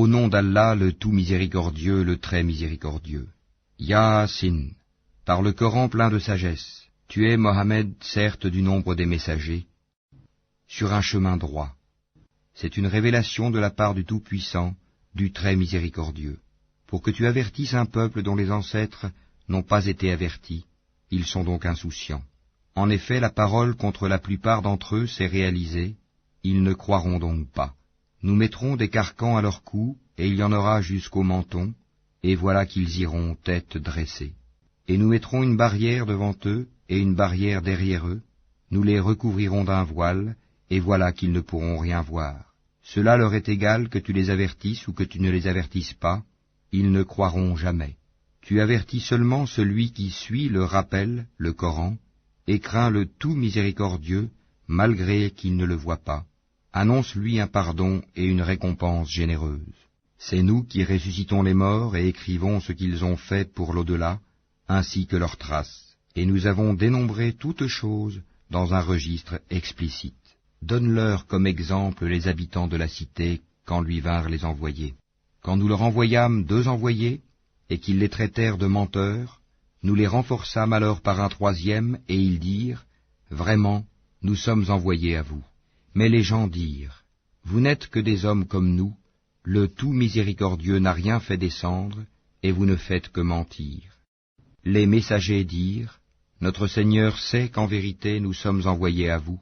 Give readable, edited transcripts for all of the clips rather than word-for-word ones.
Au nom d'Allah, le tout miséricordieux, le très miséricordieux. Yasin, par le Coran plein de sagesse, tu es, Mohammed, certes du nombre des messagers, sur un chemin droit. C'est une révélation de la part du Tout-Puissant, du très miséricordieux, pour que tu avertisses un peuple dont les ancêtres n'ont pas été avertis, ils sont donc insouciants. En effet, la parole contre la plupart d'entre eux s'est réalisée, ils ne croiront donc pas. Nous mettrons des carcans à leur cou, et il y en aura jusqu'au menton, et voilà qu'ils iront tête dressée. Et nous mettrons une barrière devant eux, et une barrière derrière eux, nous les recouvrirons d'un voile, et voilà qu'ils ne pourront rien voir. Cela leur est égal que tu les avertisses ou que tu ne les avertisses pas, ils ne croiront jamais. Tu avertis seulement celui qui suit le rappel, le Coran, et craint le tout miséricordieux, malgré qu'il ne le voit pas. Annonce-lui un pardon et une récompense généreuse. C'est nous qui ressuscitons les morts et écrivons ce qu'ils ont fait pour l'au-delà, ainsi que leurs traces. Et nous avons dénombré toutes choses dans un registre explicite. Donne-leur comme exemple les habitants de la cité quand lui vinrent les envoyés. Quand nous leur envoyâmes 2 envoyés, et qu'ils les traitèrent de menteurs, nous les renforçâmes alors par un 3e, et ils dirent, « Vraiment, nous sommes envoyés à vous. » Mais les gens dirent, « Vous n'êtes que des hommes comme nous, le tout miséricordieux n'a rien fait descendre, et vous ne faites que mentir. » Les messagers dirent, « Notre Seigneur sait qu'en vérité nous sommes envoyés à vous,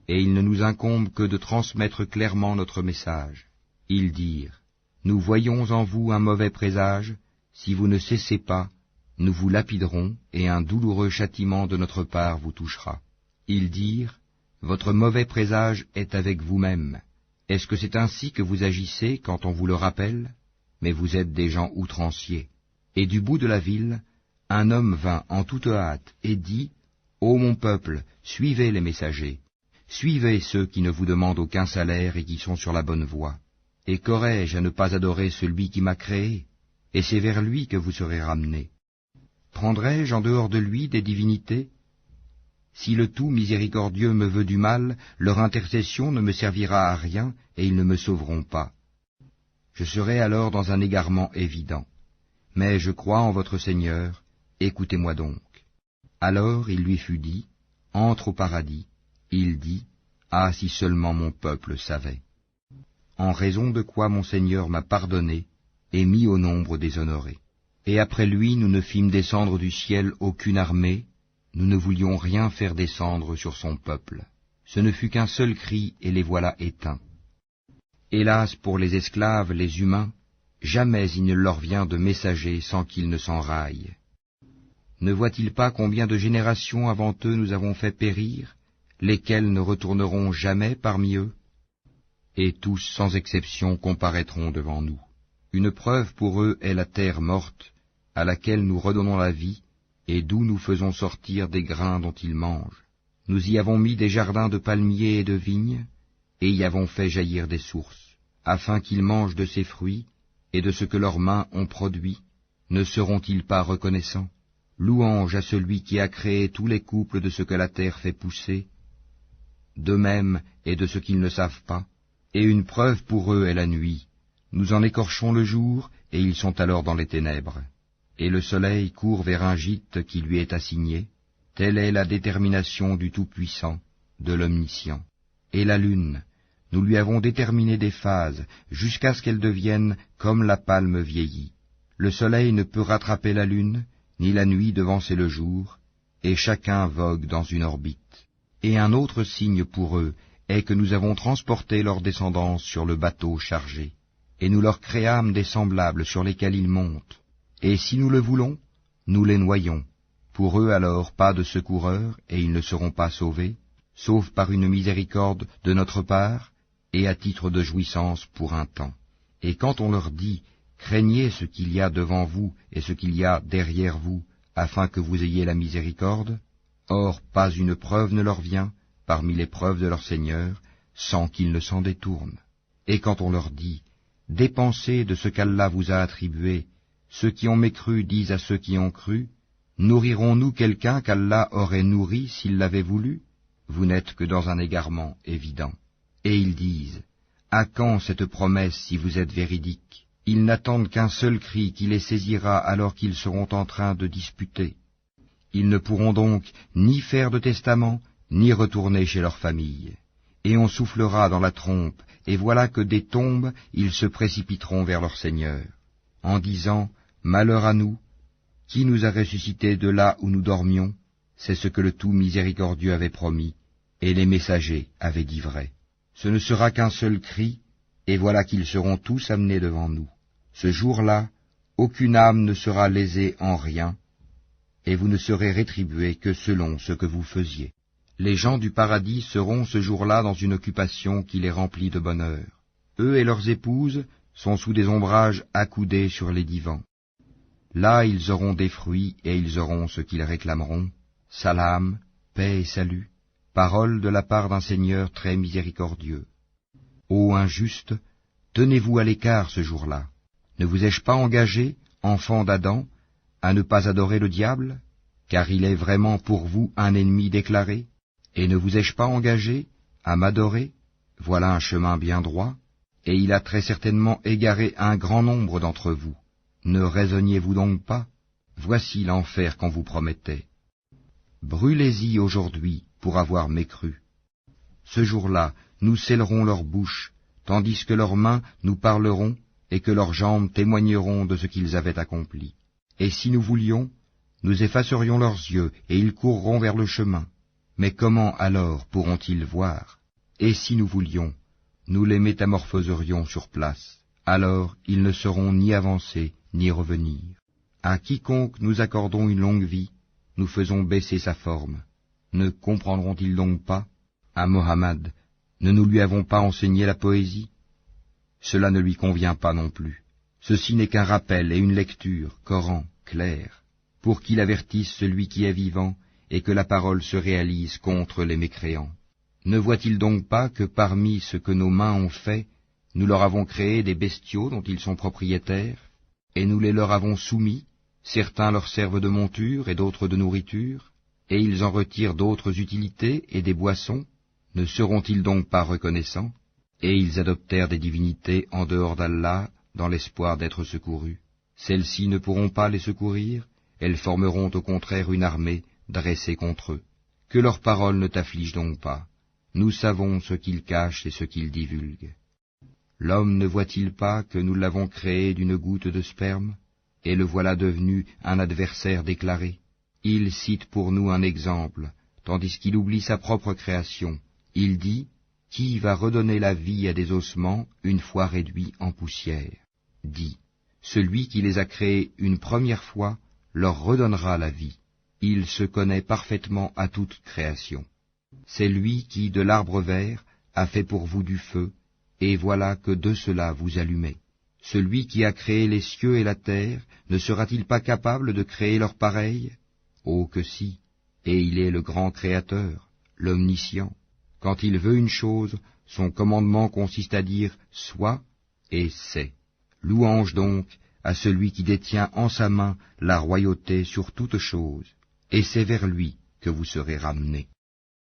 et il ne nous incombe que de transmettre clairement notre message. » Ils dirent, « Nous voyons en vous un mauvais présage, si vous ne cessez pas, nous vous lapiderons, et un douloureux châtiment de notre part vous touchera. » Ils dirent, « Votre mauvais présage est avec vous-même. Est-ce que c'est ainsi que vous agissez quand on vous le rappelle? Mais vous êtes des gens outranciers. » Et du bout de la ville, un homme vint en toute hâte et dit, « Ô mon peuple, suivez les messagers. Suivez ceux qui ne vous demandent aucun salaire et qui sont sur la bonne voie. Et qu'aurais-je à ne pas adorer celui qui m'a créé? Et c'est vers lui que vous serez ramenés. Prendrai-je en dehors de lui des divinités? Si le tout miséricordieux me veut du mal, leur intercession ne me servira à rien et ils ne me sauveront pas. Je serai alors dans un égarement évident. Mais je crois en votre Seigneur, écoutez-moi donc. » Alors il lui fut dit, « Entre au paradis. » Il dit, « Ah, si seulement mon peuple savait. » En raison de quoi mon Seigneur m'a pardonné et mis au nombre des honorés. Et après lui, nous ne fîmes descendre du ciel aucune armée, nous ne voulions rien faire descendre sur son peuple. Ce ne fut qu'un seul cri, et les voilà éteints. Hélas pour les esclaves, les humains, jamais il ne leur vient de messager sans qu'ils ne s'enraillent. Ne voient-ils pas combien de générations avant eux nous avons fait périr, lesquels ne retourneront jamais parmi eux? Et tous, sans exception, comparaîtront devant nous. Une preuve pour eux est la terre morte, à laquelle nous redonnons la vie, et d'où nous faisons sortir des grains dont ils mangent. Nous y avons mis des jardins de palmiers et de vignes, et y avons fait jaillir des sources, afin qu'ils mangent de ces fruits, et de ce que leurs mains ont produit. Ne seront-ils pas reconnaissants? Louange à celui qui a créé tous les couples de ce que la terre fait pousser, d'eux-mêmes et de ce qu'ils ne savent pas. Et une preuve pour eux est la nuit. Nous en écorchons le jour, et ils sont alors dans les ténèbres. Et le soleil court vers un gîte qui lui est assigné. Telle est la détermination du Tout-Puissant, de l'Omniscient. Et la lune, nous lui avons déterminé des phases, jusqu'à ce qu'elle devienne comme la palme vieillie. Le soleil ne peut rattraper la lune, ni la nuit devancer le jour, et chacun vogue dans une orbite. Et un autre signe pour eux est que nous avons transporté leur descendance sur le bateau chargé, et nous leur créâmes des semblables sur lesquels ils montent. Et si nous le voulons, nous les noyons. Pour eux alors pas de secoureur, et ils ne seront pas sauvés, sauf par une miséricorde de notre part, et à titre de jouissance pour un temps. Et quand on leur dit, craignez ce qu'il y a devant vous et ce qu'il y a derrière vous, afin que vous ayez la miséricorde, or pas une preuve ne leur vient, parmi les preuves de leur Seigneur, sans qu'ils ne s'en détournent. Et quand on leur dit, dépensez de ce qu'Allah vous a attribué, ceux qui ont mécru disent à ceux qui ont cru, nourrirons-nous quelqu'un qu'Allah aurait nourri s'il l'avait voulu? Vous n'êtes que dans un égarement évident. Et ils disent, À quand cette promesse si vous êtes véridiques? Ils n'attendent qu'un seul cri qui les saisira alors qu'ils seront en train de disputer. Ils ne pourront donc ni faire de testament, ni retourner chez leur famille. Et on soufflera dans la trompe, et voilà que des tombes, ils se précipiteront vers leur Seigneur, en disant, « Malheur à nous, qui nous a ressuscités de là où nous dormions? C'est ce que le tout miséricordieux avait promis, et les messagers avaient dit vrai. Ce ne sera qu'un seul cri, et voilà qu'ils seront tous amenés devant nous. Ce jour-là, aucune âme ne sera lésée en rien, et vous ne serez rétribués que selon ce que vous faisiez. Les gens du paradis seront ce jour-là dans une occupation qui les remplit de bonheur. Eux et leurs épouses sont sous des ombrages accoudés sur les divans. Là ils auront des fruits et ils auront ce qu'ils réclameront, salam, paix et salut, parole de la part d'un Seigneur très miséricordieux. Ô injustes, tenez-vous à l'écart ce jour-là. Ne vous ai-je pas engagé, enfants d'Adam, à ne pas adorer le diable, car il est vraiment pour vous un ennemi déclaré? Et ne vous ai-je pas engagé à m'adorer? Voilà un chemin bien droit, et il a très certainement égaré un grand nombre d'entre vous. Ne raisonniez-vous donc pas? Voici l'enfer qu'on vous promettait. Brûlez-y aujourd'hui pour avoir mécru. Ce jour-là, nous scellerons leurs bouches, tandis que leurs mains nous parleront et que leurs jambes témoigneront de ce qu'ils avaient accompli. Et si nous voulions, nous effacerions leurs yeux et ils courront vers le chemin. Mais comment alors pourront-ils voir? Et si nous voulions, nous les métamorphoserions sur place. Alors ils ne sauront ni avancer, ni revenir. À quiconque nous accordons une longue vie, nous faisons baisser sa forme. Ne comprendront-ils donc pas? À Mohammed, ne nous lui avons pas enseigné la poésie? Cela ne lui convient pas non plus. Ceci n'est qu'un rappel et une lecture, Coran, clair, pour qu'il avertisse celui qui est vivant et que la parole se réalise contre les mécréants. Ne voit-il donc pas que parmi ce que nos mains ont fait, nous leur avons créé des bestiaux dont ils sont propriétaires, et nous les leur avons soumis, certains leur servent de monture et d'autres de nourriture, et ils en retirent d'autres utilités et des boissons, ne seront-ils donc pas reconnaissants? Et ils adoptèrent des divinités en dehors d'Allah, dans l'espoir d'être secourus. Celles-ci ne pourront pas les secourir, elles formeront au contraire une armée dressée contre eux. Que leurs paroles ne t'affligent donc pas. Nous savons ce qu'ils cachent et ce qu'ils divulguent. L'homme ne voit-il pas que nous l'avons créé d'une goutte de sperme, et le voilà devenu un adversaire déclaré? Il cite pour nous un exemple, tandis qu'il oublie sa propre création. Il dit, « Qui va redonner la vie à des ossements une fois réduits en poussière ?» Dit, « Celui qui les a créés une première fois leur redonnera la vie. Il se connaît parfaitement à toute création. C'est lui qui, de l'arbre vert, a fait pour vous du feu, et voilà que de cela vous allumez. Celui qui a créé les cieux et la terre, ne sera-t-il pas capable de créer leur pareil? Oh que si, et il est le grand Créateur, l'Omniscient. Quand il veut une chose, son commandement consiste à dire « soit » et « c'est ». Louange donc à celui qui détient en sa main la royauté sur toute chose, et c'est vers lui que vous serez ramenés.